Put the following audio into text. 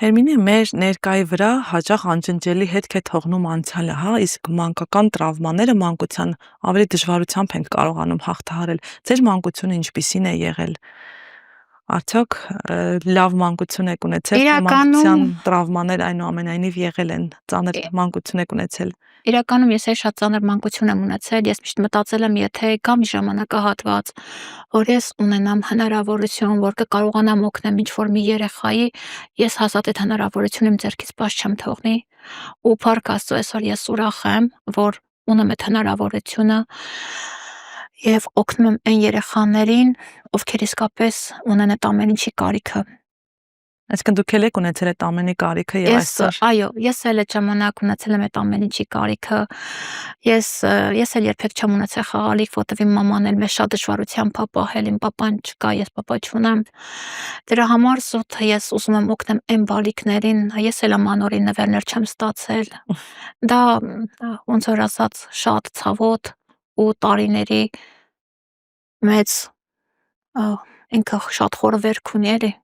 Հերմինը մեր ներկայի վրա հաճախ անջնջելի հետք է թողնում անցյալը, հա, իսկ մանկական տրավմաները մանկության ավելի դժվարությամբ ենք կարողանում հաղթահարել։ Ձեր մանկությունը ինչպիսին է եղել։ Արդյոք լավ մանկություն եք ունեցել, թե Իրականում մանկության տրավմաներ այնուամենայնիվ եղել են, ծանր մանկություն եք ունեցել։ Իրականում ես էլ շատ ծանր մանկություն եմ ունեցել, ես միշտ մտածել եմ, եթե գա մի ժամանակահատված, որ ես ունենամ հնարավորություն, որ կկարողանամ օգնեմ ինչ-որ մի երեխայի, ես հաստատ այդ հնարավորությունը իմ ձեռքից բաց չեմ թողնի, ու փառք Աստծո, այսօր ես ուրախ եմ, որ ունեմ այդ հնարավորությունը եւ օգնում եմ այն երեխաներին, ովքեր իսկապես ունեն այդ ամեն ինչի կարիքը։ Այսինքն դուք եք ունեցել այդ ամենի կարիքը եւ այսօր։ Այո, ես էլ այդ ժամանակ ունեցել եմ այդ ամեն ինչի կարիքը։ Ես էլ երբեք չեմ ունեցել խաղալիք, որտեվ իմ մաման էլ մեզ շատ դժվարությամբ ա պահել, իմ պապան չկա, ես պապա չունեմ։ Դրա համար զուտ ես ուզում եմ օգնեմ այն բալիկներին, ես էլ ամանորին նվերներ չեմ ստացել։ Դա ոնց որ ասած շատ ցավոտ ու տարիների մեծ ինքը շատ խոր վերք ունի էլի։